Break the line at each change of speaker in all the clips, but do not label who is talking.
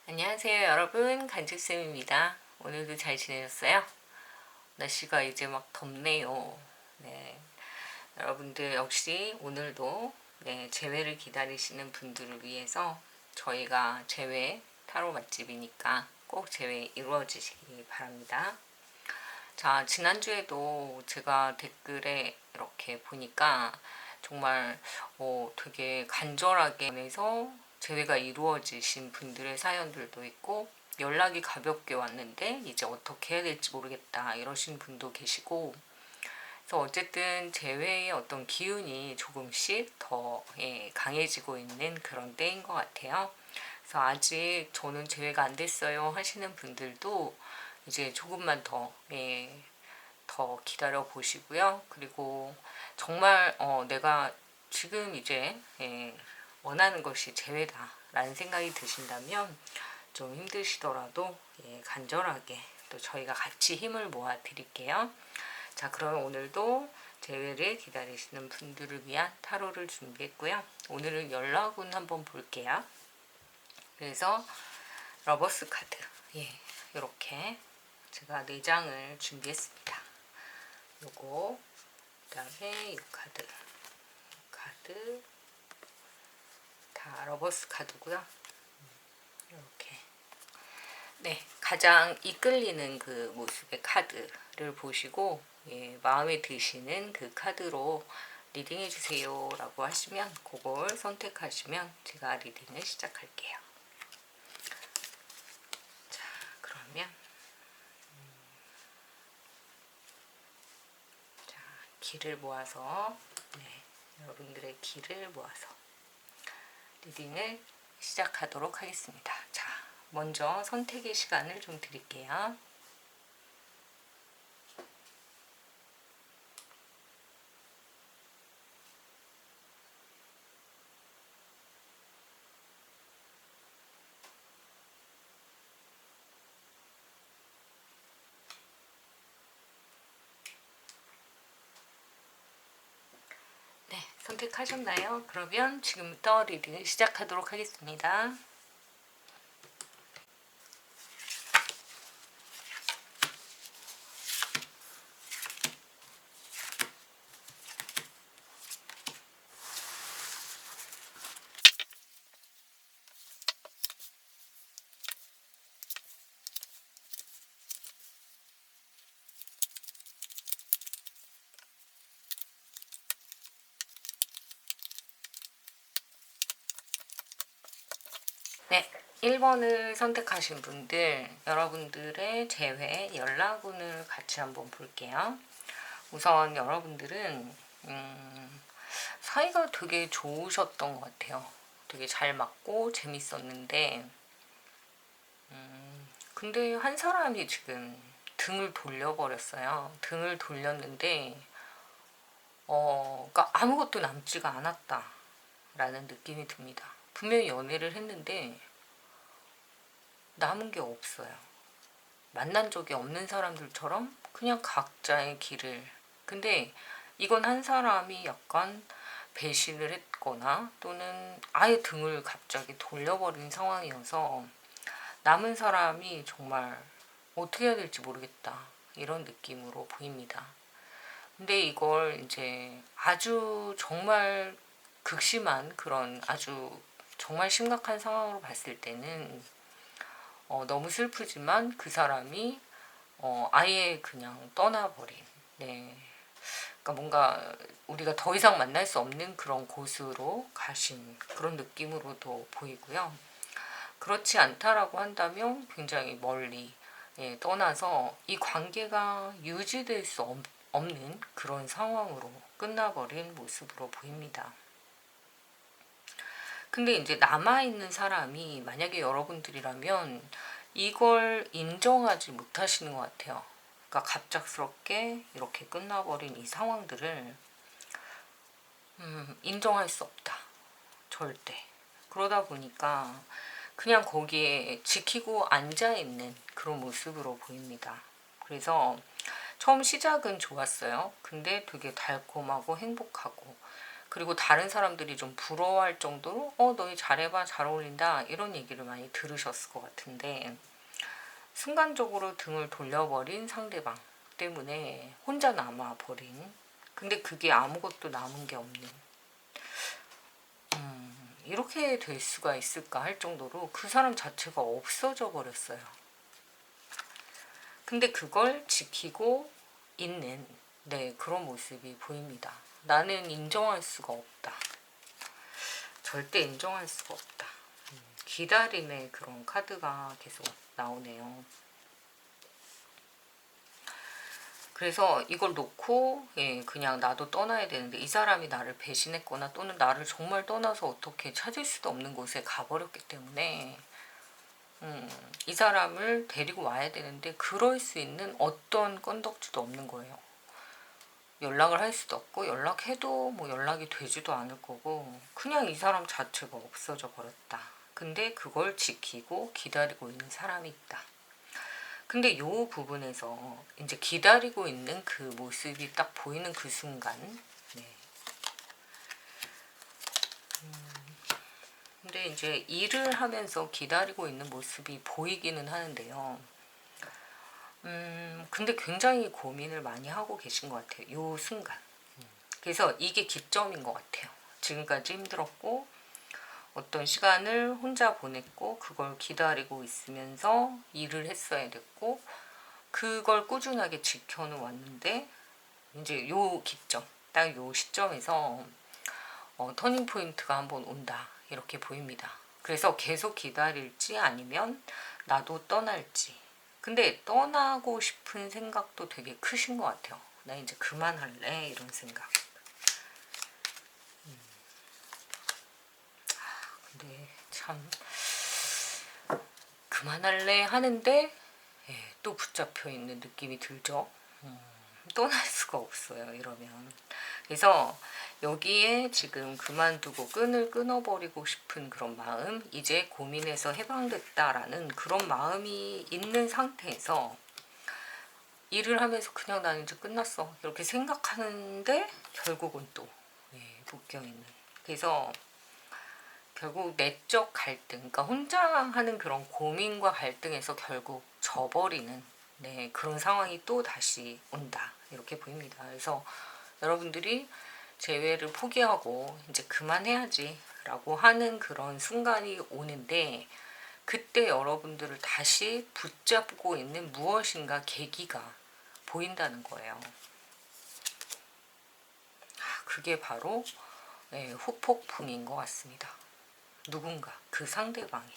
안녕하세요 여러분, 간집쌤입니다. 오늘도 잘 지내셨어요? 날씨가 이제 막 덥네요. 네, 여러분들 역시 오늘도 재회를 기다리시는 분들을 위해서 저희가 재회 타로 맛집이니까 꼭 재회 이루어지시기 바랍니다. 자, 지난주에도 제가 댓글에 이렇게 보니까 정말 되게 간절하게 해서 재회가 이루어지신 분들의 사연들도 있고, 연락이 가볍게 왔는데 이제 어떻게 해야 될지 모르겠다 이러신 분도 계시고, 그래서 어쨌든 재회의 어떤 기운이 조금씩 더 강해지고 있는 그런 때인 것 같아요. 그래서 아직 저는 재회가 안 됐어요 하시는 분들도 이제 조금만 더 기다려 보시고요. 그리고 정말 내가 지금 이제 원하는 것이 재회다라는 생각이 드신다면 좀 힘드시더라도 간절하게 또 저희가 같이 힘을 모아 드릴게요. 자, 그러면 오늘도 재회를 기다리시는 분들을 위한 타로를 준비했고요. 오늘은 연락운 한번 볼게요. 그래서 러버스 카드, 이렇게 제가 4장을 준비했습니다. 요거, 그 다음에 이 카드 다 러버스 카드고요. 이렇게 가장 이끌리는 그 모습의 카드를 보시고 마음에 드시는 그 카드로 리딩 해주세요 라고 하시면 그걸 선택하시면 제가 리딩을 시작할게요. 자, 그러면 기를 모아서 여러분들의 기를 모아서 리딩을 시작하도록 하겠습니다. 자, 먼저 선택의 시간을 좀 드릴게요. 네, 선택하셨나요? 그러면 지금부터 리딩을 시작하도록 하겠습니다. 네, 1번을 선택하신 분들, 여러분들의 재회 연락운을 같이 한번 볼게요. 우선 여러분들은 사이가 되게 좋으셨던 것 같아요. 되게 잘 맞고 재밌었는데 근데 한 사람이 지금 등을 돌려버렸어요. 등을 돌렸는데 그러니까 아무것도 남지가 않았다라는 느낌이 듭니다. 분명히 연애를 했는데 남은 게 없어요. 만난 적이 없는 사람들처럼 그냥 각자의 길을. 근데 이건 한 사람이 약간 배신을 했거나 또는 아예 등을 갑자기 돌려버린 상황이어서 남은 사람이 정말 어떻게 해야 될지 모르겠다 이런 느낌으로 보입니다. 근데 이걸 이제 아주 정말 극심한 그런 아주 정말 심각한 상황으로 봤을 때는 너무 슬프지만 그 사람이 아예 그냥 떠나버린, 그러니까 뭔가 우리가 더 이상 만날 수 없는 그런 곳으로 가신 그런 느낌으로도 보이고요. 그렇지 않다라고 한다면 굉장히 멀리 떠나서 이 관계가 유지될 수 없는 그런 상황으로 끝나버린 모습으로 보입니다. 근데 이제 남아있는 사람이 만약에 여러분들이라면 이걸 인정하지 못하시는 것 같아요. 그러니까 갑작스럽게 이렇게 끝나버린 이 상황들을 인정할 수 없다. 절대. 그러다 보니까 그냥 거기에 지키고 앉아있는 그런 모습으로 보입니다. 그래서 처음 시작은 좋았어요. 근데 되게 달콤하고 행복하고 그리고 다른 사람들이 좀 부러워할 정도로 너희 잘해봐, 잘 어울린다, 이런 얘기를 많이 들으셨을 것 같은데, 순간적으로 등을 돌려버린 상대방 때문에 혼자 남아버린, 근데 그게 아무것도 남은 게 없는, 이렇게 될 수가 있을까 할 정도로 그 사람 자체가 없어져 버렸어요. 근데 그걸 지키고 있는, 네, 그런 모습이 보입니다. 나는 인정할 수가 없다. 절대 인정할 수가 없다. 기다림의 그런 카드가 계속 나오네요. 그래서 이걸 놓고 그냥 나도 떠나야 되는데, 이 사람이 나를 배신했거나 또는 나를 정말 떠나서 어떻게 찾을 수도 없는 곳에 가버렸기 때문에 이 사람을 데리고 와야 되는데, 그럴 수 있는 어떤 건덕지도 없는 거예요. 연락을 할 수도 없고, 연락해도 뭐 연락이 되지도 않을 거고, 그냥 이 사람 자체가 없어져 버렸다. 근데 그걸 지키고 기다리고 있는 사람이 있다. 근데 이 부분에서 이제 기다리고 있는 그 모습이 딱 보이는 그 순간, 네. 근데 이제 일을 하면서 기다리고 있는 모습이 보이기는 하는데요. 근데 굉장히 고민을 많이 하고 계신 것 같아요. 요 순간. 그래서 이게 기점인 것 같아요. 지금까지 힘들었고, 어떤 시간을 혼자 보냈고, 그걸 기다리고 있으면서 일을 했어야 됐고, 그걸 꾸준하게 지켜는 왔는데, 이제 요 기점, 딱 요 시점에서 터닝 포인트가 한번 온다, 이렇게 보입니다. 그래서 계속 기다릴지 아니면 나도 떠날지. 근데 떠나고 싶은 생각도 되게 크신 것 같아요. 나 이제 그만할래, 이런 생각. 근데 참 그만할래 하는데 또 붙잡혀 있는 느낌이 들죠. 떠날 수가 없어요, 이러면. 그래서 여기에 지금 그만두고 끈을 끊어버리고 싶은 그런 마음, 이제 고민에서 해방됐다라는 그런 마음이 있는 상태에서 일을 하면서 그냥 나는 이제 끝났어, 이렇게 생각하는데 결국은 또 묶여있는. 그래서 결국 내적 갈등, 그러니까 혼자 하는 그런 고민과 갈등에서 결국 져버리는, 네, 그런 상황이 또 다시 온다, 이렇게 보입니다. 그래서 여러분들이 재회를 포기하고 이제 그만해야지 라고 하는 그런 순간이 오는데, 그때 여러분들을 다시 붙잡고 있는 무엇인가 계기가 보인다는 거예요. 그게 바로 후폭풍인 것 같습니다. 누군가, 그 상대방이.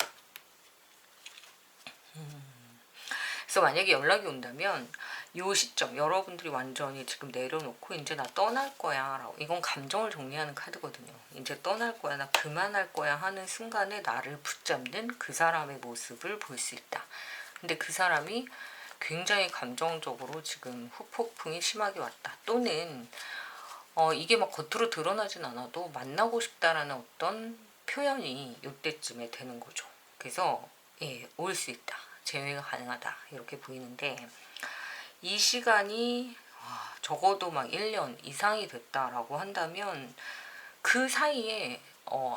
그래서 만약에 연락이 온다면 이 시점, 여러분들이 완전히 지금 내려놓고 이제 나 떠날 거야 라고, 이건 감정을 정리하는 카드거든요. 이제 떠날 거야, 나 그만할 거야 하는 순간에 나를 붙잡는 그 사람의 모습을 볼 수 있다. 근데 그 사람이 굉장히 감정적으로 지금 후폭풍이 심하게 왔다. 또는 이게 막 겉으로 드러나진 않아도 만나고 싶다라는 어떤 표현이 이때쯤에 되는 거죠. 그래서 올 수 있다, 재회가 가능하다, 이렇게 보이는데, 이 시간이 적어도 막 1년 이상이 됐다라고 한다면 그 사이에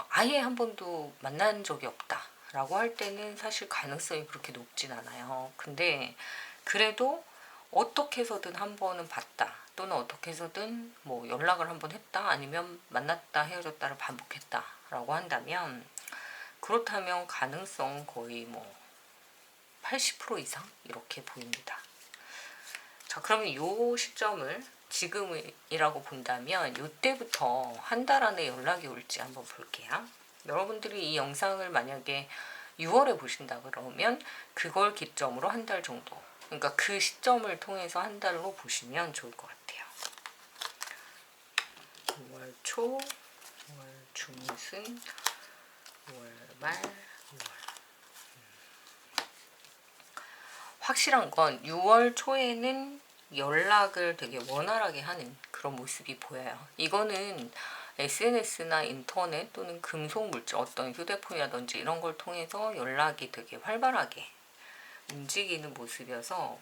아예 한 번도 만난 적이 없다 라고 할 때는 사실 가능성이 그렇게 높진 않아요. 근데 그래도 어떻게 해서든 한 번은 봤다, 또는 어떻게 해서든 뭐 연락을 한 번 했다, 아니면 만났다 헤어졌다를 반복했다 라고 한다면, 그렇다면 가능성 거의 뭐 80% 이상 이렇게 보입니다. 자, 그러면 이 시점을 지금이라고 본다면 이때부터 한 달 안에 연락이 올지 한번 볼게요. 여러분들이 이 영상을 만약에 6월에 보신다 그러면 그걸 기점으로 한 달 정도, 그러니까 그 시점을 통해서 한 달로 보시면 좋을 것 같아요. 6월 초, 6월 중순, 6월 말, 6월. 확실한 건 6월 초에는 연락을 되게 원활하게 하는 그런 모습이 보여요. 이거는 SNS나 인터넷 또는 금속 물질, 어떤 휴대폰이라든지 이런 걸 통해서 연락이 되게 활발하게 움직이는 모습이어서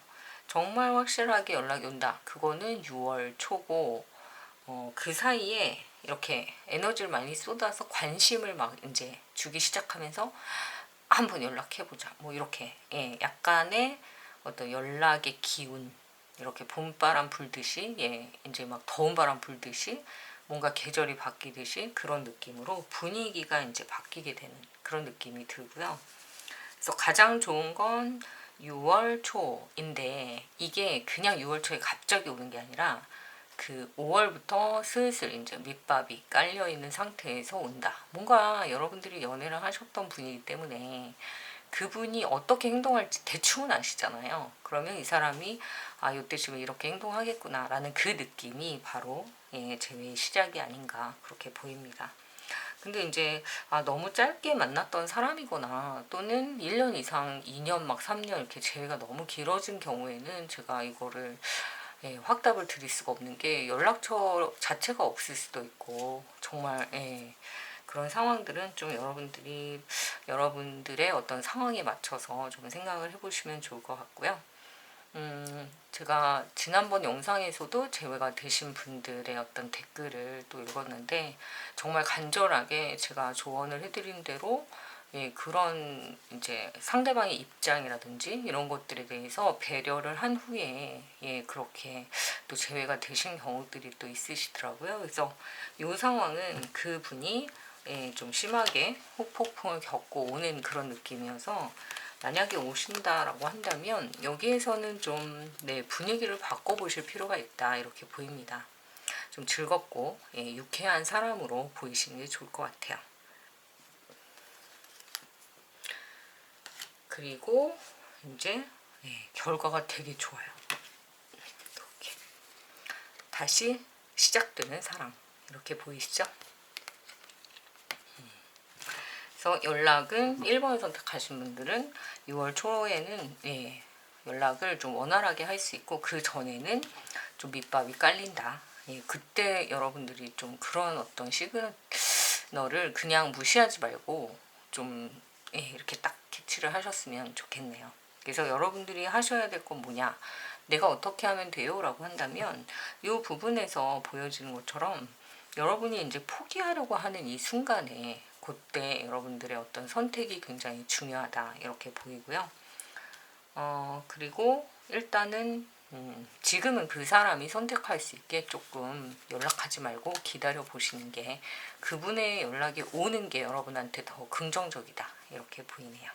정말 확실하게 연락이 온다, 그거는 6월 초고, 그 사이에 이렇게 에너지를 많이 쏟아서 관심을 막 이제 주기 시작하면서 한번 연락해보자. 뭐 이렇게 예, 약간의 어떤 연락의 기운 이렇게 봄바람 불듯이 예, 이제 막 더운 바람 불듯이 뭔가 계절이 바뀌듯이 그런 느낌으로 분위기가 이제 바뀌게 되는 그런 느낌이 들고요. 그래서 가장 좋은 건 6월 초인데 이게 그냥 6월 초에 갑자기 오는 게 아니라 그 5월부터 슬슬 이제 밑밥이 깔려 있는 상태에서 온다. 뭔가 여러분들이 연애를 하셨던 분이기 때문에 그분이 어떻게 행동할지 대충은 아시잖아요. 그러면 이 사람이 아 이때쯤에 이렇게 행동하겠구나 라는 그 느낌이 바로 예, 재회의 시작이 아닌가 그렇게 보입니다. 근데 이제 아 너무 짧게 만났던 사람이거나 또는 1년 이상 2년 막 3년 이렇게 재회가 너무 길어진 경우에는 제가 이거를 예, 확답을 드릴 수가 없는 게 연락처 자체가 없을 수도 있고 정말 예, 그런 상황들은 좀 여러분들의 어떤 상황에 맞춰서 좀 생각을 해보시면 좋을 것 같고요. 제가 지난번 영상에서도 제외가 되신 분들의 어떤 댓글을 또 읽었는데 정말 간절하게 제가 조언을 해드린 대로 예, 그런 이제 상대방의 입장이라든지 이런 것들에 대해서 배려를 한 후에 예, 그렇게 또 제외가 되신 경우들이 또 있으시더라고요. 그래서 이 상황은 그분이 예, 좀 심하게 후폭풍을 겪고 오는 그런 느낌이어서 만약에 오신다라고 한다면 여기에서는 좀 네, 분위기를 바꿔보실 필요가 있다 이렇게 보입니다. 좀 즐겁고 예, 유쾌한 사람으로 보이시는 게 좋을 것 같아요. 그리고 이제 예, 결과가 되게 좋아요. 이렇게 다시 시작되는 사랑 이렇게 보이시죠? 그래서 연락은 1번을 선택하신 분들은 6월 초에는 예, 연락을 좀 원활하게 할 수 있고 그 전에는 좀 밑밥이 깔린다. 예, 그때 여러분들이 좀 그런 어떤 시그널을 그냥 무시하지 말고 좀 예, 이렇게 딱 캐치를 하셨으면 좋겠네요. 그래서 여러분들이 하셔야 될 건 뭐냐? 내가 어떻게 하면 돼요? 라고 한다면 이 부분에서 보여지는 것처럼 여러분이 이제 포기하려고 하는 이 순간에 그때 여러분들의 어떤 선택이 굉장히 중요하다 이렇게 보이고요. 그리고 일단은 지금은 그 사람이 선택할 수 있게 조금 연락하지 말고 기다려 보시는 게 그분의 연락이 오는 게 여러분한테 더 긍정적이다 이렇게 보이네요.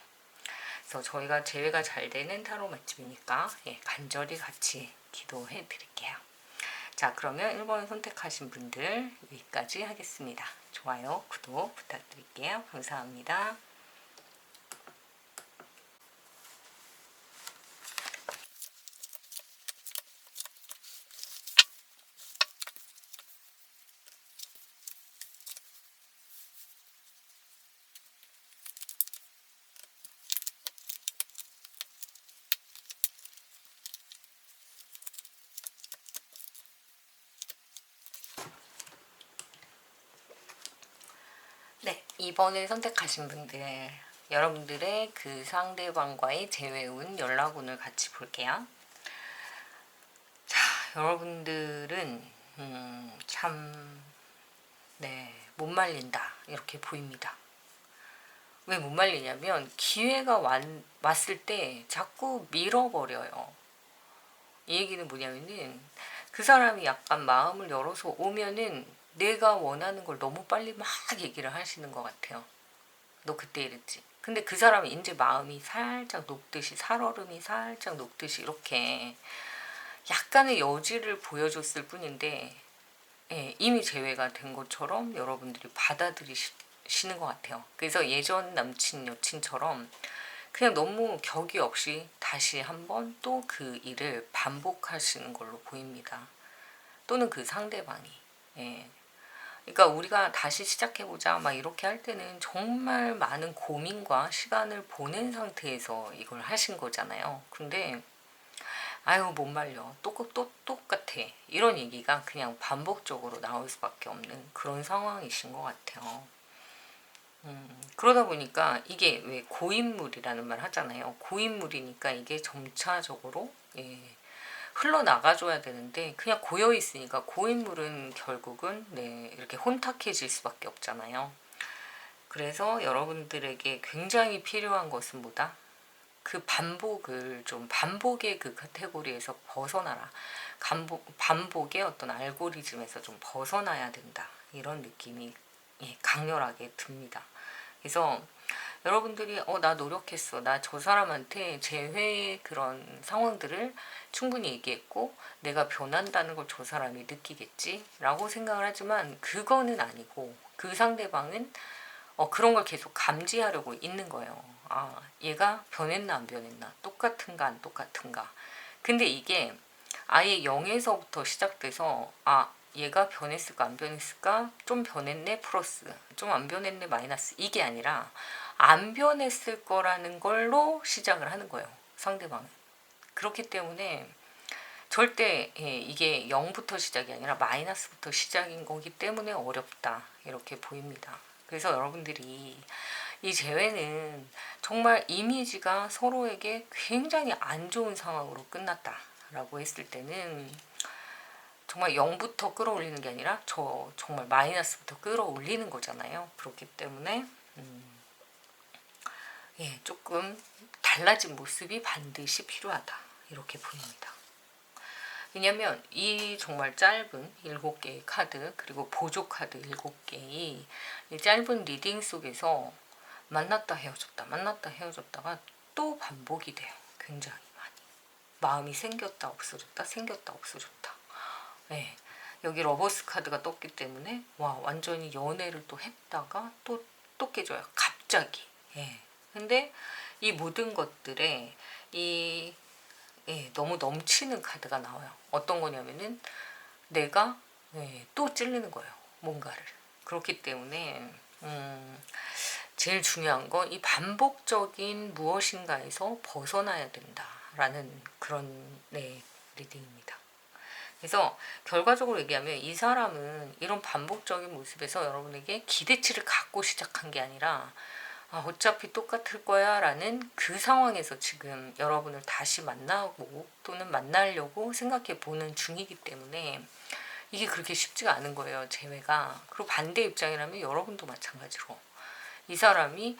그래서 저희가 재회가 잘 되는 타로 맛집이니까 예, 간절히 같이 기도해 드릴게요. 자, 그러면 1번 선택하신 분들 여기까지 하겠습니다. 좋아요, 구독 부탁드릴게요. 감사합니다. 네, 2번을 선택하신 분들 여러분들의 그 상대방과의 재회운 연락운을 같이 볼게요. 자, 여러분들은 참 네, 못 말린다 이렇게 보입니다. 왜 못 말리냐면 기회가 왔을 때 자꾸 밀어버려요. 이 얘기는 뭐냐면은 그 사람이 약간 마음을 열어서 오면은 내가 원하는 걸 너무 빨리 막 얘기를 하시는 것 같아요. 너 그때 이랬지. 근데 그 사람이 이제 마음이 살짝 녹듯이 살얼음이 살짝 녹듯이 이렇게 약간의 여지를 보여줬을 뿐인데 예, 이미 제외가 된 것처럼 여러분들이 받아들이시는 것 같아요. 그래서 예전 남친 여친처럼 그냥 너무 격이 없이 다시 한번 또 그 일을 반복하시는 걸로 보입니다. 또는 그 상대방이. 예. 그러니까 우리가 다시 시작해보자 막 이렇게 할 때는 정말 많은 고민과 시간을 보낸 상태에서 이걸 하신 거잖아요. 근데 아유 못 말려 또 똑같아 이런 얘기가 그냥 반복적으로 나올 수밖에 없는 그런 상황이신 것 같아요. 그러다 보니까 이게 왜 고인물이라는 말 하잖아요. 고인물이니까 이게 점차적으로 예, 흘러나가줘야 되는데 그냥 고여 있으니까 고인물은 결국은 이렇게 혼탁해질 수밖에 없잖아요. 그래서 여러분들에게 굉장히 필요한 것은 뭐다? 그 반복의 그 카테고리에서 벗어나라. 반복의 어떤 알고리즘에서 좀 벗어나야 된다. 이런 느낌이 강렬하게 듭니다. 그래서 여러분들이 나 노력했어. 나 저 사람한테 제 회의 그런 상황들을 충분히 얘기했고 내가 변한다는 걸 저 사람이 느끼겠지 라고 생각을 하지만 그거는 아니고 그 상대방은 그런 걸 계속 감지하려고 있는 거예요. 얘가 변했나 안 변했나, 똑같은가 안 똑같은가. 근데 이게 아예 0에서부터 시작돼서 얘가 변했을까 안 변했을까, 좀 변했네 플러스, 좀 안 변했네 마이너스, 이게 아니라 안 변했을 거라는 걸로 시작을 하는 거예요, 상대방은. 그렇기 때문에 절대 이게 0부터 시작이 아니라 마이너스부터 시작인 거기 때문에 어렵다, 이렇게 보입니다. 그래서 여러분들이 이 재회는 정말 이미지가 서로에게 굉장히 안 좋은 상황으로 끝났다라고 했을 때는 정말 0부터 끌어올리는 게 아니라 정말 마이너스부터 끌어올리는 거잖아요. 그렇기 때문에 조금 달라진 모습이 반드시 필요하다, 이렇게 보입니다. 왜냐면 이 정말 짧은 7개의 카드, 그리고 보조 카드 7개의 이 짧은 리딩 속에서 만났다 헤어졌다, 만났다 헤어졌다가 또 반복이 돼요. 굉장히 많이. 마음이 생겼다 없어졌다, 생겼다 없어졌다. 여기 러버스 카드가 떴기 때문에 완전히 연애를 또 했다가 또 깨져요. 갑자기. 근데 이 모든 것들에 너무 넘치는 카드가 나와요. 어떤 거냐면은 내가 또 찔리는 거예요. 뭔가를. 그렇기 때문에 제일 중요한 건 이 반복적인 무엇인가에서 벗어나야 된다라는 그런 리딩입니다. 그래서 결과적으로 얘기하면 이 사람은 이런 반복적인 모습에서 여러분에게 기대치를 갖고 시작한 게 아니라 어차피 똑같을 거야 라는 그 상황에서 지금 여러분을 다시 만나고 또는 만나려고 생각해 보는 중이기 때문에 이게 그렇게 쉽지가 않은 거예요, 재회가. 그리고 반대 입장이라면 여러분도 마찬가지로 이 사람이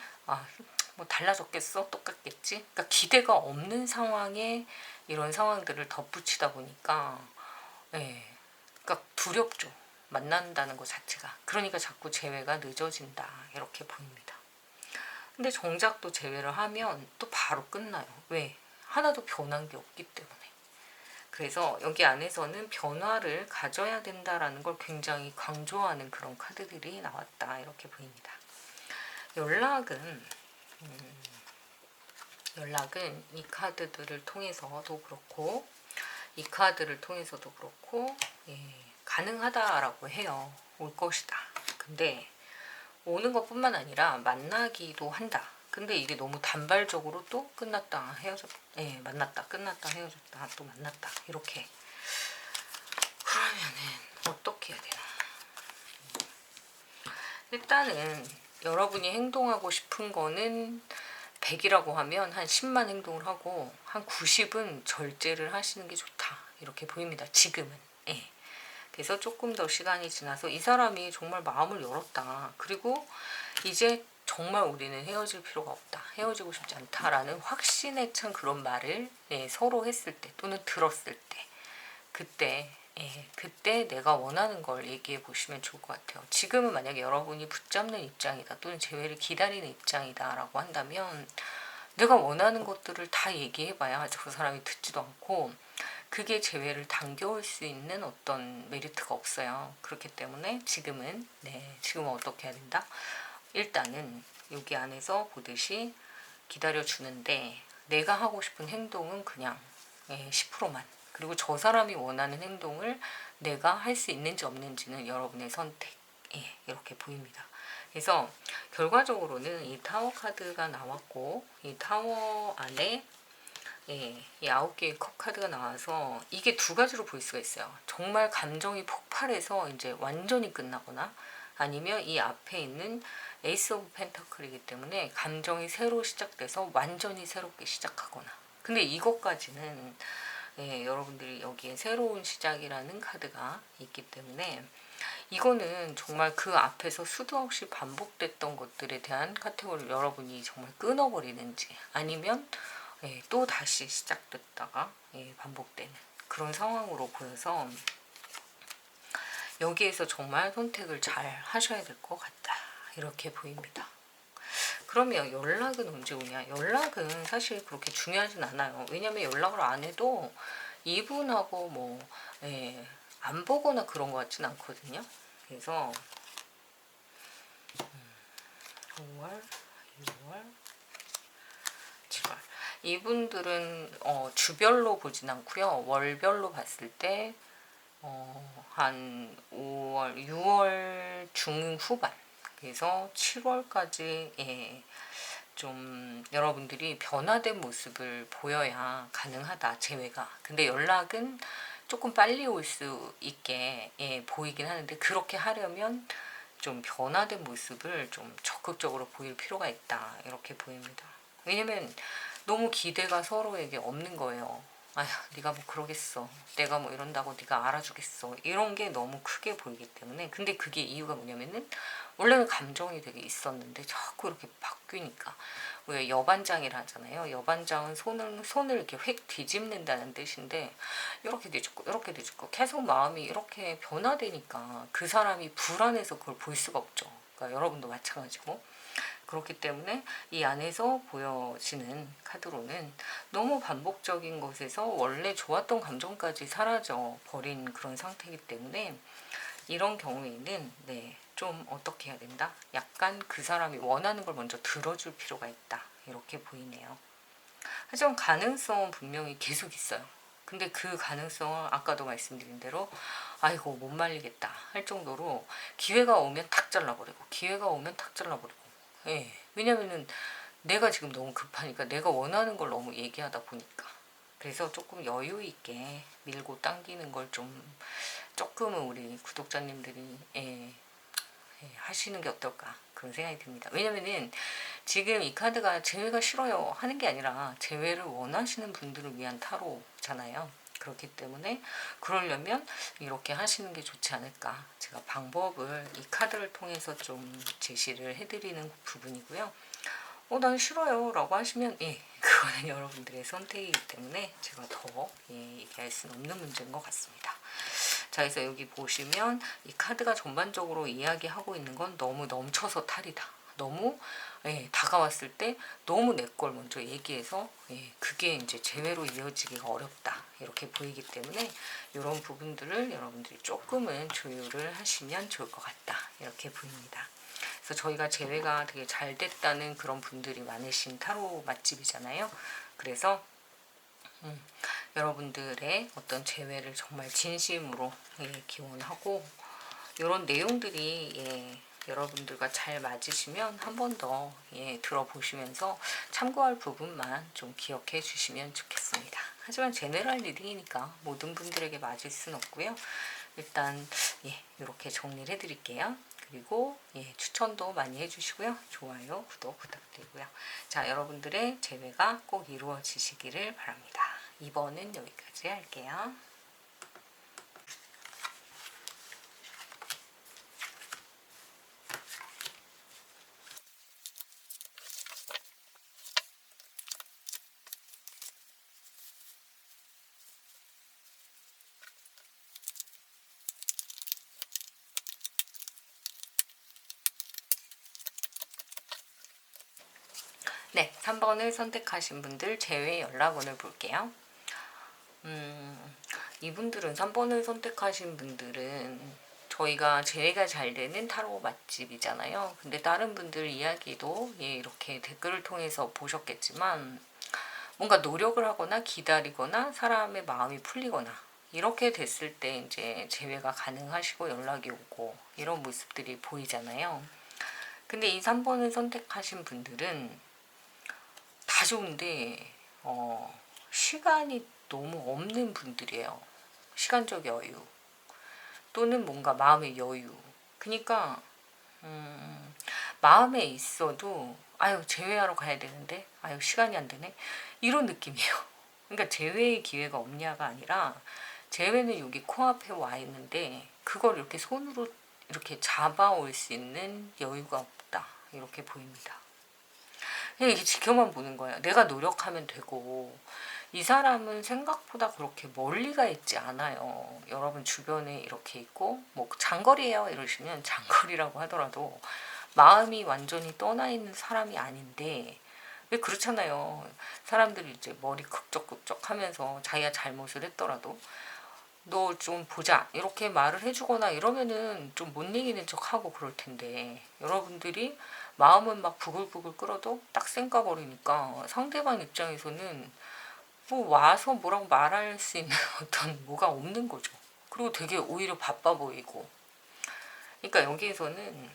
뭐 달라졌겠어? 똑같겠지? 그러니까 기대가 없는 상황에 이런 상황들을 덧붙이다 보니까 그러니까 두렵죠. 만난다는 것 자체가. 그러니까 자꾸 재회가 늦어진다, 이렇게 보입니다. 근데 정작 또 재회를 하면 또 바로 끝나요. 왜? 하나도 변한 게 없기 때문에. 그래서 여기 안에서는 변화를 가져야 된다라는 걸 굉장히 강조하는 그런 카드들이 나왔다, 이렇게 보입니다. 연락은 이 카드들을 통해서도 그렇고 이 카드를 통해서도 그렇고 가능하다라고 해요. 올 것이다. 근데 오는 것뿐만 아니라 만나기도 한다. 근데 이게 너무 단발적으로 또 끝났다 헤어졌다, 만났다 끝났다 헤어졌다 또 만났다, 이렇게. 그러면은 어떻게 해야 되나? 일단은 여러분이 행동하고 싶은 거는 100이라고 하면 한 10만 행동을 하고 한 90은 절제를 하시는 게 좋다, 이렇게 보입니다. 지금은. 그래서 조금 더 시간이 지나서 이 사람이 정말 마음을 열었다, 그리고 이제 정말 우리는 헤어질 필요가 없다, 헤어지고 싶지 않다라는 확신에 찬 그런 말을 서로 했을 때 또는 들었을 때 그때 내가 원하는 걸 얘기해 보시면 좋을 것 같아요. 지금은 만약에 여러분이 붙잡는 입장이다 또는 재회를 기다리는 입장이다 라고 한다면 내가 원하는 것들을 다 얘기해봐야 그 사람이 듣지도 않고 그게 재회를 당겨올 수 있는 어떤 메리트가 없어요. 그렇기 때문에 지금은 어떻게 해야 된다? 일단은 여기 안에서 보듯이 기다려주는데 내가 하고 싶은 행동은 그냥 10%만, 그리고 저 사람이 원하는 행동을 내가 할 수 있는지 없는지는 여러분의 선택, 이렇게 보입니다. 그래서 결과적으로는 이 타워 카드가 나왔고 이 타워 안에 이 9개의 컵 카드가 나와서 이게 두 가지로 볼 수가 있어요. 정말 감정이 폭발해서 이제 완전히 끝나거나 아니면 이 앞에 있는 에이스 오브 펜터클이기 때문에 감정이 새로 시작돼서 완전히 새롭게 시작하거나. 근데 이것까지는 예, 여러분들이 여기에 새로운 시작이라는 카드가 있기 때문에 이거는 정말 그 앞에서 수도 없이 반복됐던 것들에 대한 카테고리를 여러분이 정말 끊어버리는지 아니면 예, 또 다시 시작됐다가 예, 반복되는 그런 상황으로 보여서 여기에서 정말 선택을 잘 하셔야 될 것 같다. 이렇게 보입니다. 그러면 연락은 언제 오냐? 연락은 사실 그렇게 중요하진 않아요. 왜냐면 연락을 안 해도 이분하고 뭐, 예, 안 보거나 그런 것 같진 않거든요. 그래서 5월, 6월, 7월 이분들은 주별로 보진 않고요. 월별로 봤을 때 한 5월, 6월 중후반 그래서 7월까지 예, 좀 여러분들이 변화된 모습을 보여야 가능하다. 재회가. 근데 연락은 조금 빨리 올 수 있게 예, 보이긴 하는데 그렇게 하려면 좀 변화된 모습을 좀 적극적으로 보일 필요가 있다. 이렇게 보입니다. 왜냐면 너무 기대가 서로에게 없는 거예요. 아휴, 네가 뭐 그러겠어. 내가 뭐 이런다고 네가 알아주겠어. 이런 게 너무 크게 보이기 때문에. 근데 그게 이유가 뭐냐면은 원래는 감정이 되게 있었는데 자꾸 이렇게 바뀌니까. 왜 여반장이라 하잖아요. 여반장은 손을 이렇게 획 뒤집는다는 뜻인데 이렇게 뒤집고 이렇게 뒤집고 계속 마음이 이렇게 변화되니까 그 사람이 불안해서 그걸 볼 수가 없죠. 그러니까 여러분도 마찬가지고. 그렇기 때문에 이 안에서 보여지는 카드로는 너무 반복적인 것에서 원래 좋았던 감정까지 사라져 버린 그런 상태이기 때문에 이런 경우에는 네, 좀 어떻게 해야 된다? 약간 그 사람이 원하는 걸 먼저 들어줄 필요가 있다. 이렇게 보이네요. 하지만 가능성은 분명히 계속 있어요. 근데 그 가능성은 아까도 말씀드린 대로 아이고 못 말리겠다 할 정도로 기회가 오면 탁 잘라버리고 기회가 오면 탁 잘라버리고 예. 왜냐면은 내가 지금 너무 급하니까 내가 원하는 걸 너무 얘기하다 보니까 그래서 조금 여유 있게 밀고 당기는 걸 좀 조금은 우리 구독자님들이 예, 하시는 게 어떨까 그런 생각이 듭니다. 왜냐면은 지금 이 카드가 재회가 싫어요 하는 게 아니라 재회를 원하시는 분들을 위한 타로잖아요. 그렇기 때문에 그러려면 이렇게 하시는 게 좋지 않을까. 제가 방법을 이 카드를 통해서 좀 제시를 해드리는 부분이고요. 난 싫어요 라고 하시면 예, 그거는 여러분들의 선택이기 때문에 제가 더 예, 얘기할 수는 없는 문제인 것 같습니다. 자, 그래서 여기 보시면 이 카드가 전반적으로 이야기하고 있는 건 너무 넘쳐서 탈이다. 너무 예, 다가왔을 때 너무 내 걸 먼저 얘기해서 예, 그게 이제 재회로 이어지기가 어렵다. 이렇게 보이기 때문에 이런 부분들을 여러분들이 조금은 조율을 하시면 좋을 것 같다. 이렇게 보입니다. 그래서 저희가 재회가 되게 잘 됐다는 그런 분들이 많으신 타로 맛집이잖아요. 그래서 여러분들의 어떤 재회를 정말 진심으로 예, 기원하고 이런 내용들이 예, 여러분들과 잘 맞으시면 한 번 더 예, 들어보시면서 참고할 부분만 좀 기억해 주시면 좋겠습니다. 하지만 제네럴 리딩이니까 모든 분들에게 맞을 순 없고요. 일단 예, 이렇게 정리를 해드릴게요. 그리고 예, 추천도 많이 해주시고요. 좋아요, 구독 부탁드리고요. 자, 여러분들의 재회가 꼭 이루어지시기를 바랍니다. 2번은 여기까지 할게요. 네, 3번을 선택하신 분들 제외 연락원을 볼게요. 이분들은 3번을 선택하신 분들은 저희가 재회가 잘 되는 타로 맛집이잖아요. 근데 다른 분들 이야기도 예, 이렇게 댓글을 통해서 보셨겠지만 뭔가 노력을 하거나 기다리거나 사람의 마음이 풀리거나 이렇게 됐을 때 이제 재회가 가능하시고 연락이 오고 이런 모습들이 보이잖아요. 근데 이 3번을 선택하신 분들은 다 좋은데 시간이 너무 없는 분들이에요. 시간적 여유 또는 뭔가 마음의 여유. 그러니까 마음에 있어도 아유 제외하러 가야 되는데 아유 시간이 안 되네 이런 느낌이에요. 그러니까 재회의 기회가 없냐가 아니라 재회는 여기 코앞에 와 있는데 그걸 이렇게 손으로 이렇게 잡아올 수 있는 여유가 없다. 이렇게 보입니다. 그냥 이게 지켜만 보는 거예요. 내가 노력하면 되고 이 사람은 생각보다 그렇게 멀리가 있지 않아요. 여러분 주변에 이렇게 있고 뭐 장거리예요 이러시면 장거리라고 하더라도 마음이 완전히 떠나 있는 사람이 아닌데 왜 그렇잖아요. 사람들이 이제 머리 극적극적 하면서 자기가 잘못을 했더라도 너 좀 보자 이렇게 말을 해주거나 이러면은 좀 못 이기는 척하고 그럴 텐데 여러분들이 마음은 막 부글부글 끓어도 딱 쌩까버리니까 상대방 입장에서는 뭐 와서 뭐라고 말할 수 있는 어떤 뭐가 없는 거죠. 그리고 되게 오히려 바빠 보이고. 그러니까 여기에서는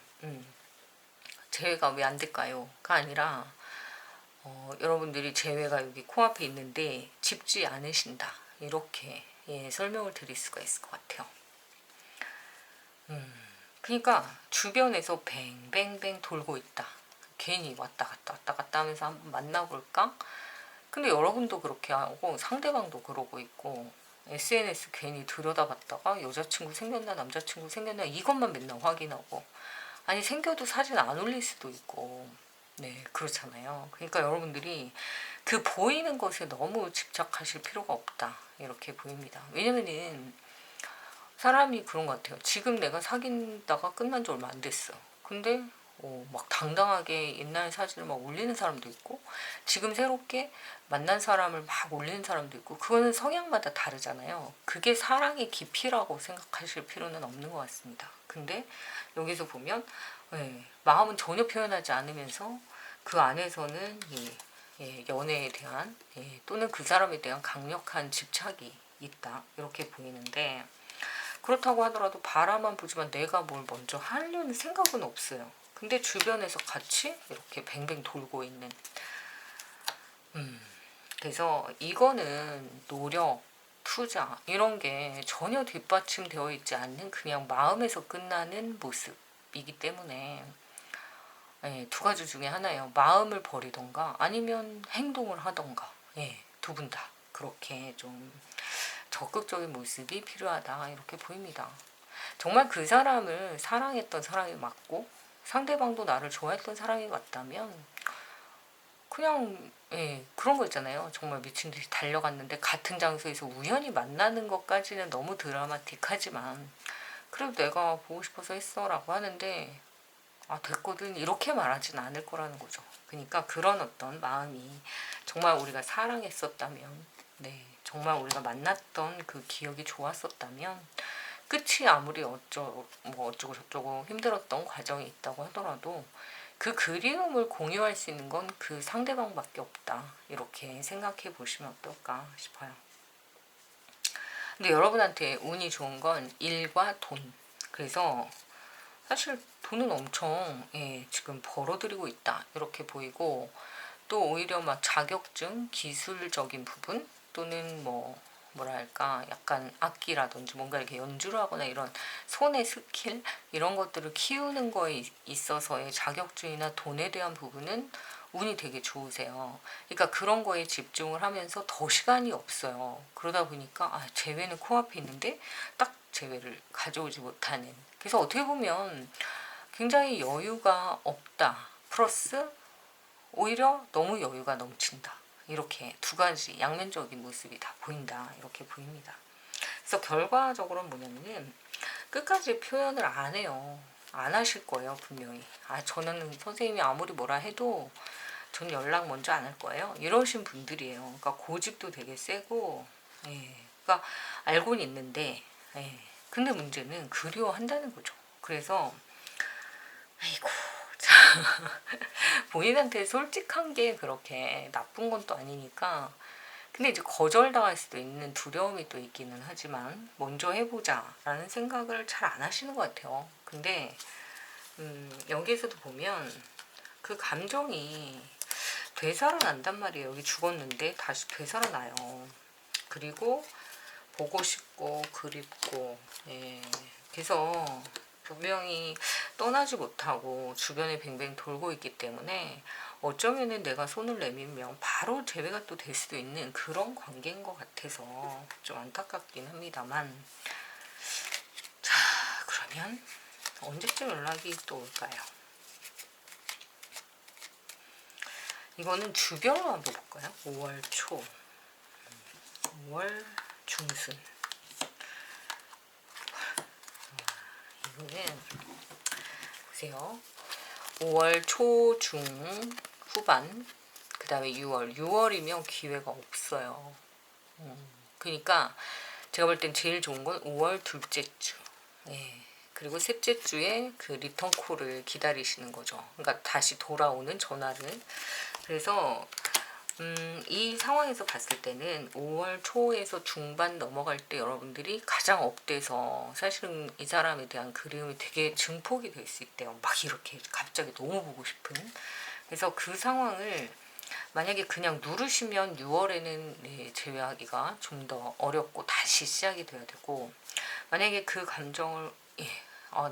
재회가 왜 안 될까요?가 아니라 여러분들이 재회가 여기 코앞에 있는데 짚지 않으신다. 이렇게 설명을 드릴 수가 있을 것 같아요. 그러니까 주변에서 뱅뱅뱅 돌고 있다. 괜히 왔다 갔다 왔다 갔다 하면서 한번 만나볼까? 근데 여러분도 그렇게 하고 상대방도 그러고 있고 SNS 괜히 들여다봤다가 여자친구 생겼나 남자친구 생겼나 이것만 맨날 확인하고 아니 생겨도 사진 안 올릴 수도 있고 네 그렇잖아요. 그러니까 여러분들이 그 보이는 것에 너무 집착하실 필요가 없다 이렇게 보입니다. 왜냐면은 사람이 그런 것 같아요. 지금 내가 사귄다가 끝난 지 얼마 안 됐어. 근데 막 당당하게 옛날 사진을 막 올리는 사람도 있고 지금 새롭게 만난 사람을 막 올리는 사람도 있고 그거는 성향마다 다르잖아요. 그게 사랑의 깊이라고 생각하실 필요는 없는 것 같습니다. 근데 여기서 보면 마음은 전혀 표현하지 않으면서 그 안에서는 연애에 대한 또는 그 사람에 대한 강력한 집착이 있다 이렇게 보이는데 그렇다고 하더라도 바라만 보지만 내가 뭘 먼저 하려는 생각은 없어요. 근데 주변에서 같이 이렇게 뱅뱅 돌고 있는 그래서 이거는 노력, 투자 이런 게 전혀 뒷받침되어 있지 않는 그냥 마음에서 끝나는 모습이기 때문에 두 가지 중에 하나예요. 마음을 버리던가 아니면 행동을 하던가 두 분 다 그렇게 좀 적극적인 모습이 필요하다 이렇게 보입니다. 정말 그 사람을 사랑했던 사람이 맞고 상대방도 나를 좋아했던 사람이 맞다면 그냥 그런 거 있잖아요. 정말 미친 듯이 달려갔는데 같은 장소에서 우연히 만나는 것까지는 너무 드라마틱하지만 그래도 내가 보고 싶어서 했어 라고 하는데 됐거든 이렇게 말하진 않을 거라는 거죠. 그러니까 그런 어떤 마음이 정말 우리가 사랑했었다면 정말 우리가 만났던 그 기억이 좋았었다면 끝이 아무리 어쩌고 저쩌고 힘들었던 과정이 있다고 하더라도 그 그리움을 공유할 수 있는 건 그 상대방밖에 없다 이렇게 생각해 보시면 어떨까 싶어요. 근데 여러분한테 운이 좋은 건 일과 돈. 그래서 사실 돈은 엄청 지금 벌어들이고 있다 이렇게 보이고 또 오히려 막 자격증, 기술적인 부분 또는 뭐랄까 약간 악기라든지 뭔가 이렇게 연주를 하거나 이런 손의 스킬 이런 것들을 키우는 거에 있어서의 자격증이나 돈에 대한 부분은 운이 되게 좋으세요. 그러니까 그런 거에 집중을 하면서 더 시간이 없어요. 그러다 보니까 재회는 코앞에 있는데 딱 재회를 가져오지 못하는. 그래서 어떻게 보면 굉장히 여유가 없다. 플러스 오히려 너무 여유가 넘친다. 이렇게 두 가지 양면적인 모습이 다 보인다. 이렇게 보입니다. 그래서 결과적으로는 뭐냐면은 끝까지 표현을 안 해요. 안 하실 거예요, 분명히. 저는 선생님이 아무리 뭐라 해도 전 연락 먼저 안 할 거예요. 이러신 분들이에요. 그러니까 고집도 되게 세고, 그러니까 알고는 있는데, 근데 문제는 그리워한다는 거죠. 그래서 아이고 참 본인한테 솔직한 게 그렇게 나쁜 건 또 아니니까 근데 이제 거절당할 수도 있는 두려움이 또 있기는 하지만 먼저 해보자 라는 생각을 잘 안 하시는 것 같아요. 근데 여기에서도 보면 그 감정이 되살아난단 말이에요. 여기 죽었는데 다시 되살아나요. 그리고 보고 싶고 그립고 그래서 분명히 떠나지 못하고 주변에 뱅뱅 돌고 있기 때문에 어쩌면은 내가 손을 내밀면 바로 재회가 또 될 수도 있는 그런 관계인 것 같아서 좀 안타깝긴 합니다만, 자, 그러면 언제쯤 연락이 또 올까요? 이거는 주별로 한번 볼까요? 5월 초, 5월 중순. 이거는 보세요. 5월 초, 중, 후반, 그 다음에 6월이면 기회가 없어요. 그러니까 제가 볼 땐 제일 좋은 건 5월 둘째 주. 예. 그리고 셋째 주에 그 리턴 콜을 기다리시는 거죠. 그러니까 다시 돌아오는 전화를. 그래서 이 상황에서 봤을 때는 5월 초에서 중반 넘어갈 때 여러분들이 가장 업돼서 사실은 이 사람에 대한 그리움이 되게 증폭이 될 수 있대요. 막 이렇게 갑자기 너무 보고 싶은. 그래서 그 상황을 만약에 그냥 누르시면 6월에는 네, 제외하기가 좀 더 어렵고 다시 시작이 돼야 되고, 만약에 그 감정을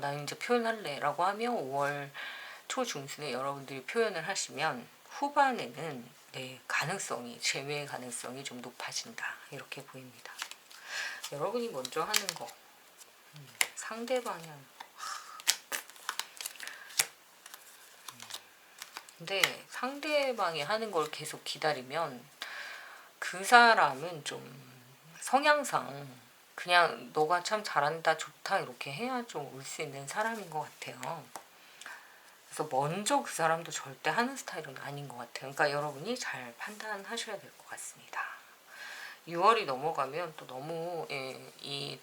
나 이제 표현할래 라고 하면 5월 초중순에 여러분들이 표현을 하시면 후반에는 네, 제외의 가능성이 좀 높아진다 이렇게 보입니다. 여러분이 먼저 하는 거, 상대방이 하는 거. 근데 상대방이 하는 걸 계속 기다리면 그 사람은 좀 성향상 그냥 너가 참 잘한다 좋다 이렇게 해야 좀 올 수 있는 사람인 것 같아요. 그래서 먼저 그 사람도 절대 하는 스타일은 아닌 것 같아요. 그러니까 여러분이 잘 판단하셔야 될 것 같습니다. 6월이 넘어가면 또 너무 이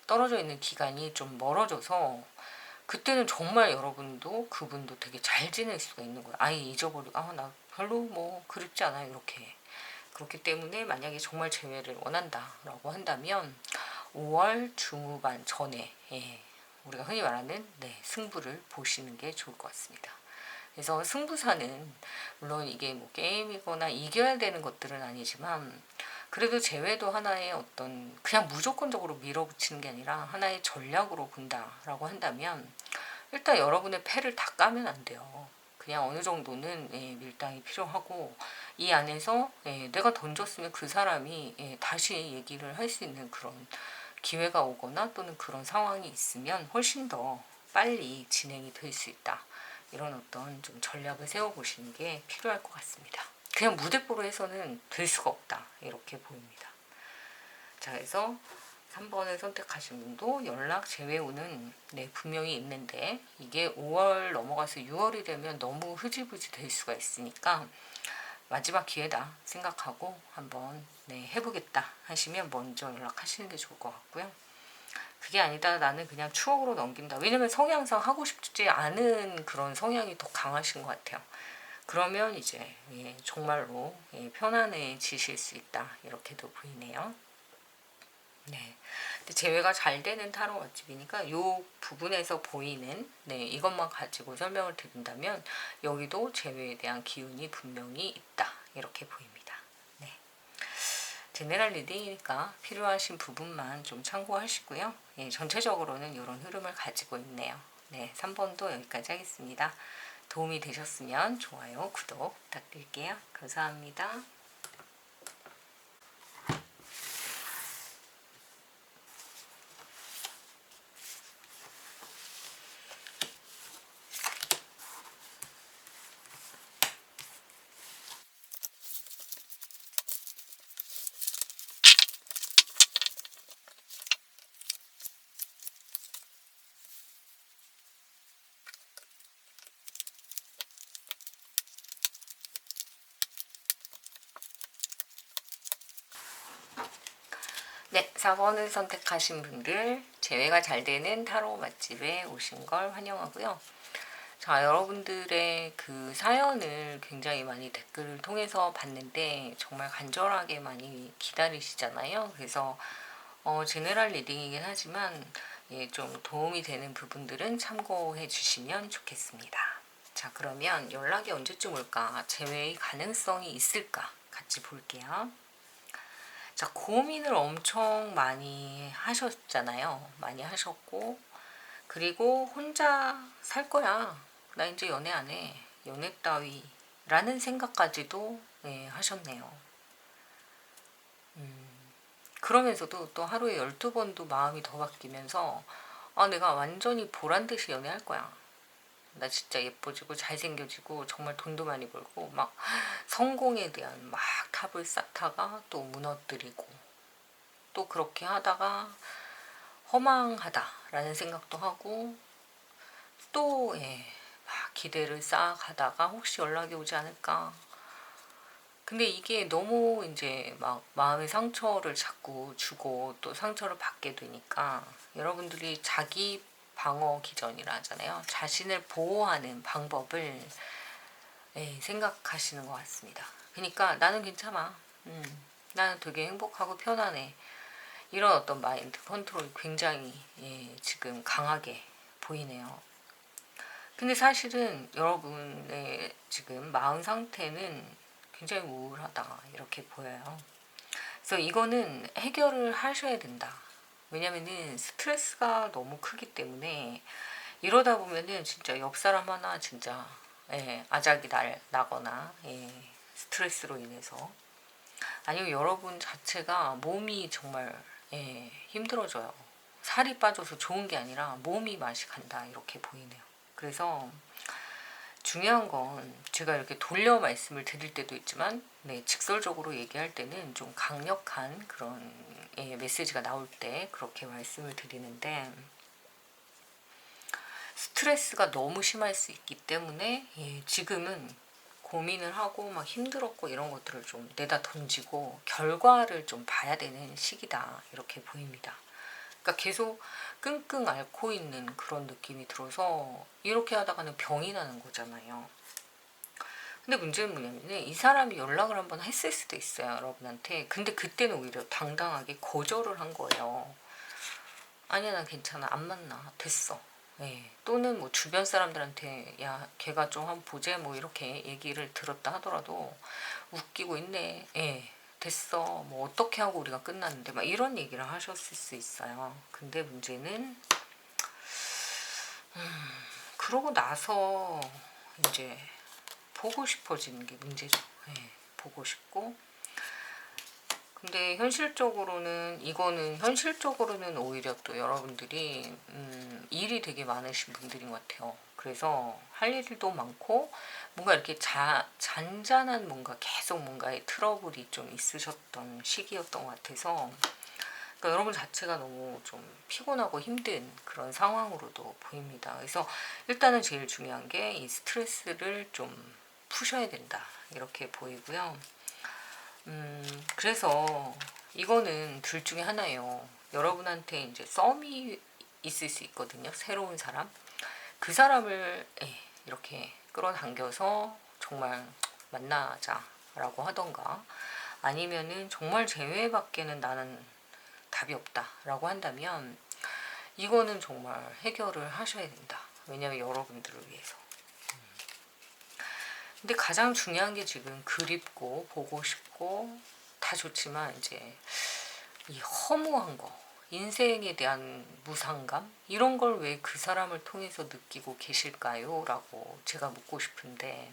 떨어져 있는 기간이 좀 멀어져서 그때는 정말 여러분도 그분도 되게 잘 지낼 수가 있는 거예요. 아예 잊어버리고 나 별로 뭐 그립지 않아요 이렇게. 그렇기 때문에 만약에 정말 재회를 원한다라고 한다면 5월 중후반 전에 우리가 흔히 말하는 승부를 보시는 게 좋을 것 같습니다. 그래서 승부사는 물론 이게 뭐 게임이거나 이겨야 되는 것들은 아니지만 그래도 재회도 하나의 어떤 그냥 무조건적으로 밀어붙이는 게 아니라 하나의 전략으로 본다라고 한다면 일단 여러분의 패를 다 까면 안 돼요. 그냥 어느 정도는 밀당이 필요하고 이 안에서 내가 던졌으면 그 사람이 다시 얘기를 할 수 있는 그런 기회가 오거나 또는 그런 상황이 있으면 훨씬 더 빨리 진행이 될 수 있다. 이런 어떤 좀 전략을 세워보시는 게 필요할 것 같습니다. 그냥 무대뽀로 해서는 될 수가 없다. 이렇게 보입니다. 자, 그래서 3번을 선택하신 분도 연락 재회운은 분명히 있는데 이게 5월 넘어가서 6월이 되면 너무 흐지부지 될 수가 있으니까 마지막 기회다 생각하고 한번 해보겠다 하시면 먼저 연락하시는 게 좋을 것 같고요. 그게 아니다 나는 그냥 추억으로 넘긴다. 왜냐면 성향상 하고 싶지 않은 그런 성향이 더 강하신 것 같아요. 그러면 이제 정말로 편안해지실 수 있다 이렇게도 보이네요. 네. 근데 재회가 잘 되는 타로 맛집이니까 이 부분에서 보이는 이것만 가지고 설명을 드린다면 여기도 재회에 대한 기운이 분명히 있다 이렇게 보입니다. 네. 제네럴 리딩이니까 필요하신 부분만 좀 참고하시고요. 전체적으로는 이런 흐름을 가지고 있네요. 네, 3번도 여기까지 하겠습니다. 도움이 되셨으면 좋아요, 구독 부탁드릴게요. 감사합니다. 네, 4번을 선택하신 분들 재회가 잘 되는 타로 맛집에 오신 걸 환영하고요. 자, 여러분들의 그 사연을 굉장히 많이 댓글을 통해서 봤는데 정말 간절하게 많이 기다리시잖아요. 그래서 제네럴 리딩이긴 하지만 좀 도움이 되는 부분들은 참고해 주시면 좋겠습니다. 자, 그러면 연락이 언제쯤 올까? 재회의 가능성이 있을까? 같이 볼게요. 자, 고민을 엄청 많이 하셨잖아요. 많이 하셨고 그리고 혼자 살 거야. 나 이제 연애 안 해. 연애 따위 라는 생각까지도 하셨네요. 그러면서도 또 하루에 12번도 마음이 더 바뀌면서 내가 완전히 보란듯이 연애할 거야. 나 진짜 예뻐지고 잘생겨지고 정말 돈도 많이 벌고 막 성공에 대한 막 탑을 쌓다가 또 무너뜨리고 또 그렇게 하다가 허망하다라는 생각도 하고 또 막 기대를 쌓아가다가 혹시 연락이 오지 않을까. 근데 이게 너무 이제 막 마음의 상처를 자꾸 주고 또 상처를 받게 되니까 여러분들이 자기 방어 기전이라 하잖아요. 자신을 보호하는 방법을 생각하시는 것 같습니다. 그러니까 나는 괜찮아. 나는 되게 행복하고 편안해. 이런 어떤 마인드 컨트롤이 굉장히 지금 강하게 보이네요. 근데 사실은 여러분의 지금 마음 상태는 굉장히 우울하다 이렇게 보여요. 그래서 이거는 해결을 하셔야 된다. 왜냐면은 스트레스가 너무 크기 때문에 이러다 보면은 진짜 옆 사람 하나 진짜 아작이 나거나 스트레스로 인해서 아니면 여러분 자체가 몸이 정말 힘들어져요. 살이 빠져서 좋은 게 아니라 몸이 맛이 간다 이렇게 보이네요. 그래서 중요한 건 제가 이렇게 돌려 말씀을 드릴 때도 있지만 직설적으로 얘기할 때는 좀 강력한 그런 메시지가 나올 때 그렇게 말씀을 드리는데 스트레스가 너무 심할 수 있기 때문에 지금은 고민을 하고 막 힘들었고 이런 것들을 좀 내다 던지고 결과를 좀 봐야 되는 시기다 이렇게 보입니다. 그러니까 계속 끙끙 앓고 있는 그런 느낌이 들어서 이렇게 하다가는 병이 나는 거잖아요. 근데 문제는 뭐냐면 이 사람이 연락을 한번 했을 수도 있어요, 여러분한테. 근데 그때는 오히려 당당하게 거절을 한 거예요. 아니야, 난 괜찮아, 안 만나, 됐어. 또는 뭐 주변 사람들한테 야 걔가 좀 한번 보재 뭐 이렇게 얘기를 들었다 하더라도 웃기고 있네. 됐어. 뭐 어떻게 하고 우리가 끝났는데 막 이런 얘기를 하셨을 수 있어요. 근데 문제는 그러고 나서 이제 보고 싶어지는 게 문제죠. 보고 싶고. 근데 현실적으로는 오히려 또 여러분들이 일이 되게 많으신 분들인 것 같아요. 그래서 할 일도 많고 뭔가 이렇게 잔잔한 뭔가 계속 뭔가의 트러블이 좀 있으셨던 시기였던 것 같아서 그러니까 여러분 자체가 너무 좀 피곤하고 힘든 그런 상황으로도 보입니다. 그래서 일단은 제일 중요한 게 이 스트레스를 좀 푸셔야 된다 이렇게 보이고요. 그래서 이거는 둘 중에 하나예요. 여러분한테 이제 썸이 있을 수 있거든요. 새로운 사람. 그 사람을 이렇게 끌어당겨서 정말 만나자라고 하던가 아니면은 정말 재회밖에는 나는 답이 없다라고 한다면 이거는 정말 해결을 하셔야 된다. 왜냐하면 여러분들을 위해서. 근데 가장 중요한 게 지금 그립고 보고 싶고 다 좋지만 이제 이 허무한 거, 인생에 대한 무상감 이런 걸 왜 그 사람을 통해서 느끼고 계실까요? 라고 제가 묻고 싶은데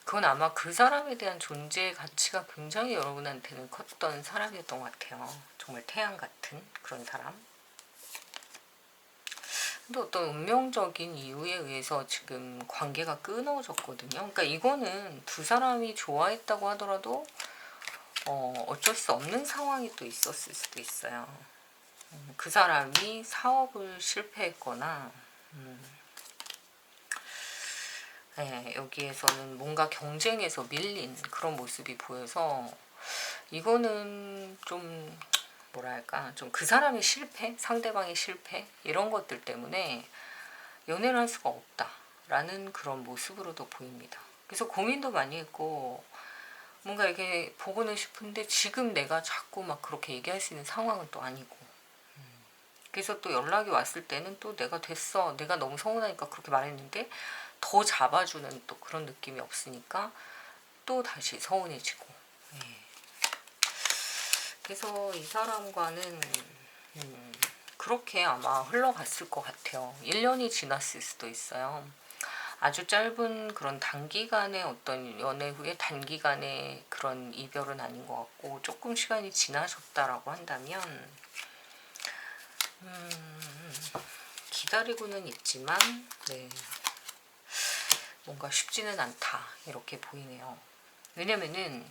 그건 아마 그 사람에 대한 존재의 가치가 굉장히 여러분한테는 컸던 사람이었던 것 같아요. 정말 태양 같은 그런 사람. 근데 어떤 운명적인 이유에 의해서 지금 관계가 끊어졌거든요. 그러니까 이거는 두 사람이 좋아했다고 하더라도 어쩔 수 없는 상황이 또 있었을 수도 있어요. 그 사람이 사업을 실패했거나 여기에서는 뭔가 경쟁에서 밀린 그런 모습이 보여서 이거는 좀 뭐랄까 좀 그 사람의 실패, 상대방의 실패 이런 것들 때문에 연애를 할 수가 없다라는 그런 모습으로도 보입니다. 그래서 고민도 많이 했고 뭔가 이게 보고는 싶은데 지금 내가 자꾸 막 그렇게 얘기할 수 있는 상황은 또 아니고 그래서 또 연락이 왔을 때는 또 내가 됐어 내가 너무 서운하니까 그렇게 말했는데 더 잡아주는 또 그런 느낌이 없으니까 또 다시 서운해지고 그래서 이 사람과는 그렇게 아마 흘러갔을 것 같아요. 1년이 지났을 수도 있어요. 아주 짧은 그런 단기간의 어떤 연애 후에 단기간의 그런 이별은 아닌 것 같고, 조금 시간이 지나셨다라고 한다면 기다리고는 있지만 네, 뭔가 쉽지는 않다 이렇게 보이네요. 왜냐면은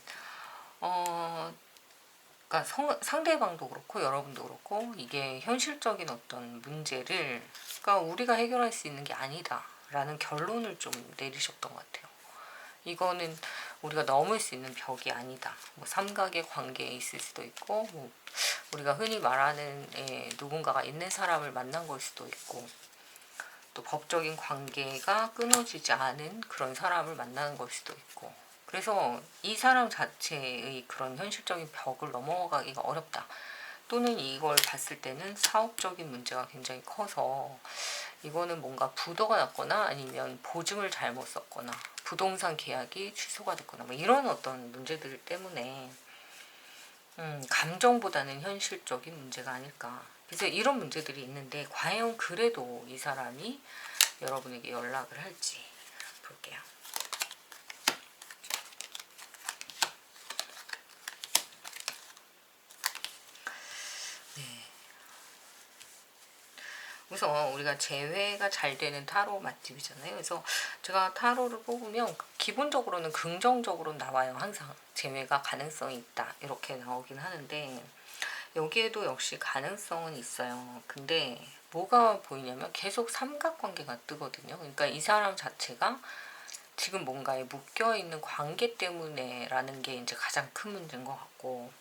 그러니까 상대방도 그렇고 여러분도 그렇고 이게 현실적인 어떤 문제를 그러니까 우리가 해결할 수 있는 게 아니다 라는 결론을 좀 내리셨던 것 같아요. 이거는 우리가 넘을 수 있는 벽이 아니다. 뭐 삼각의 관계에 있을 수도 있고, 뭐 우리가 흔히 말하는 누군가가 있는 사람을 만난 걸 수도 있고, 또 법적인 관계가 끊어지지 않은 그런 사람을 만나는 걸 수도 있고, 그래서 이 사람 자체의 그런 현실적인 벽을 넘어가기가 어렵다. 또는 이걸 봤을 때는 사업적인 문제가 굉장히 커서 이거는 뭔가 부도가 났거나 아니면 보증을 잘못 썼거나 부동산 계약이 취소가 됐거나 뭐 이런 어떤 문제들 때문에 감정보다는 현실적인 문제가 아닐까. 그래서 이런 문제들이 있는데 과연 그래도 이 사람이 여러분에게 연락을 할지 볼게요. 네. 우선 우리가 재회가 잘 되는 타로 맛집이잖아요. 그래서 제가 타로를 뽑으면 기본적으로는 긍정적으로 나와요. 항상 재회가 가능성이 있다 이렇게 나오긴 하는데 여기에도 역시 가능성은 있어요. 근데 뭐가 보이냐면 계속 삼각관계가 뜨거든요. 그러니까 이 사람 자체가 지금 뭔가에 묶여있는 관계 때문에라는 게 이제 가장 큰 문제인 것 같고,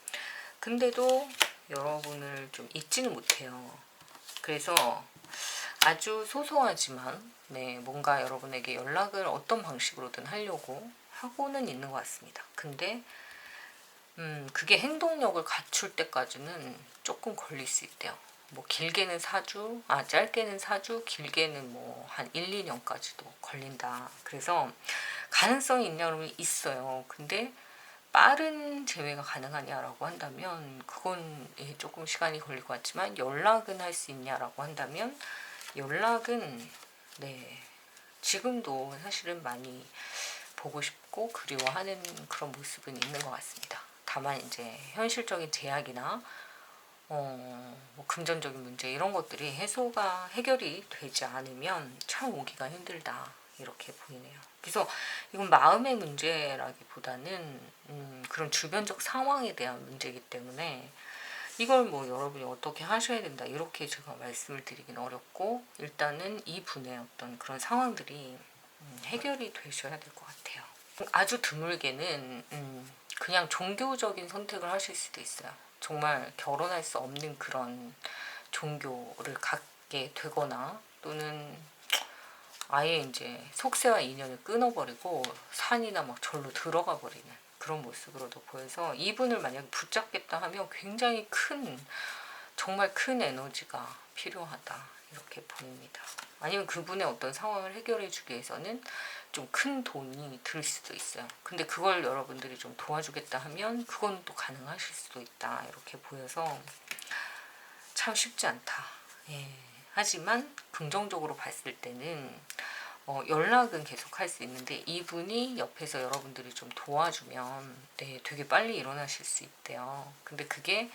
근데도 여러분을 좀 잊지는 못해요. 그래서 아주 소소하지만 네, 뭔가 여러분에게 연락을 어떤 방식으로든 하려고 하고는 있는 것 같습니다. 근데 그게 행동력을 갖출 때까지는 조금 걸릴 수 있대요. 뭐 길게는 4주, 짧게는 4주, 길게는 뭐 한 1, 2년까지도 걸린다. 그래서 가능성이 있냐면 있어요. 근데 빠른 재회가 가능하냐라고 한다면 그건 조금 시간이 걸릴 것 같지만, 연락은 할 수 있냐라고 한다면 연락은 네, 지금도 사실은 많이 보고 싶고 그리워하는 그런 모습은 있는 것 같습니다. 다만 이제 현실적인 제약이나 뭐 금전적인 문제 이런 것들이 해결이 되지 않으면 참 오기가 힘들다 이렇게 보이네요. 그래서 이건 마음의 문제라기보다는 그런 주변적 상황에 대한 문제이기 때문에 이걸 뭐 여러분이 어떻게 하셔야 된다 이렇게 제가 말씀을 드리긴 어렵고, 일단은 이 분의 어떤 그런 상황들이 해결이 되셔야 될 것 같아요. 아주 드물게는 그냥 종교적인 선택을 하실 수도 있어요. 정말 결혼할 수 없는 그런 종교를 갖게 되거나, 또는 아예 이제 속세와 인연을 끊어버리고 산이나 막 절로 들어가 버리는 그런 모습으로도 보여서, 이분을 만약에 붙잡겠다 하면 굉장히 정말 큰 에너지가 필요하다 이렇게 보입니다. 아니면 그분의 어떤 상황을 해결해 주기 위해서는 좀 큰 돈이 들 수도 있어요. 근데 그걸 여러분들이 좀 도와주겠다 하면 그건 또 가능하실 수도 있다 이렇게 보여서 참 쉽지 않다. 예. 하지만 긍정적으로 봤을 때는 연락은 계속 할 수 있는데 이분이 옆에서 여러분들이 좀 도와주면 네, 되게 빨리 일어나실 수 있대요. 근데 그게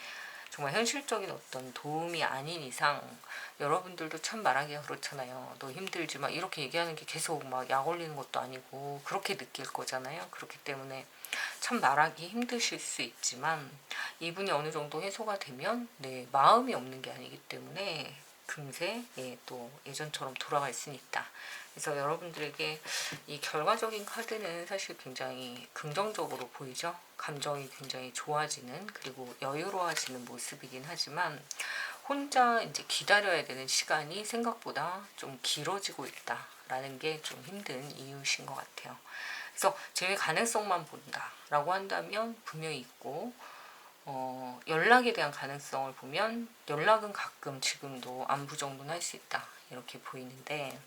정말 현실적인 어떤 도움이 아닌 이상, 여러분들도 참 말하기가 그렇잖아요. 너 힘들지 막 이렇게 얘기하는 게 계속 막 약 올리는 것도 아니고 그렇게 느낄 거잖아요. 그렇기 때문에 참 말하기 힘드실 수 있지만 이분이 어느 정도 해소가 되면 네, 마음이 없는 게 아니기 때문에 금세 또 예전처럼 돌아갈 수는 있다. 그래서 여러분들에게 이 결과적인 카드는 사실 굉장히 긍정적으로 보이죠. 감정이 굉장히 좋아지는, 그리고 여유로워지는 모습이긴 하지만 혼자 이제 기다려야 되는 시간이 생각보다 좀 길어지고 있다라는 게 좀 힘든 이유신 것 같아요. 그래서 재회 가능성만 본다라고 한다면 분명히 있고, 연락에 대한 가능성을 보면 연락은 가끔 지금도 안부 정도는 할 수 있다 이렇게 보이는데,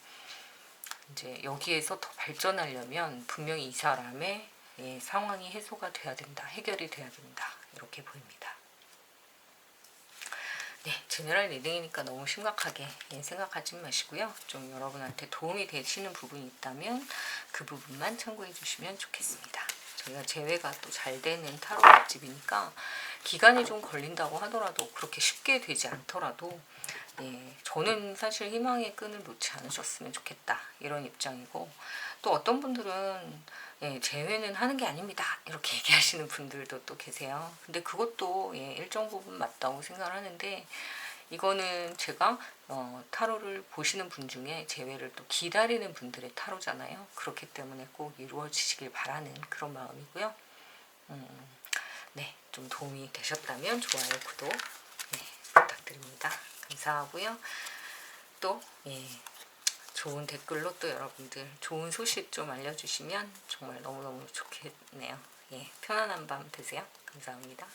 이제 여기에서 더 발전하려면 분명히 이 사람의 상황이 해소가 돼야 된다, 해결이 돼야 된다 이렇게 보입니다. 네, 제너럴 리딩이니까 너무 심각하게 생각하지 마시고요. 좀 여러분한테 도움이 되시는 부분이 있다면 그 부분만 참고해 주시면 좋겠습니다. 저희가 재회가 또 잘 되는 타로 맛집이니까 기간이 좀 걸린다고 하더라도 그렇게 쉽게 되지 않더라도 저는 사실 희망의 끈을 놓지 않으셨으면 좋겠다 이런 입장이고, 또 어떤 분들은 재회는 하는 게 아닙니다 이렇게 얘기하시는 분들도 또 계세요. 근데 그것도 일정 부분 맞다고 생각을 하는데, 이거는 제가 타로를 보시는 분 중에 재회를 또 기다리는 분들의 타로잖아요. 그렇기 때문에 꼭 이루어지시길 바라는 그런 마음이고요. 네, 좀 도움이 되셨다면 좋아요, 구독 부탁드립니다. 감사하고요. 또 좋은 댓글로 또 여러분들 좋은 소식 좀 알려주시면 정말 너무너무 좋겠네요. 편안한 밤 되세요. 감사합니다.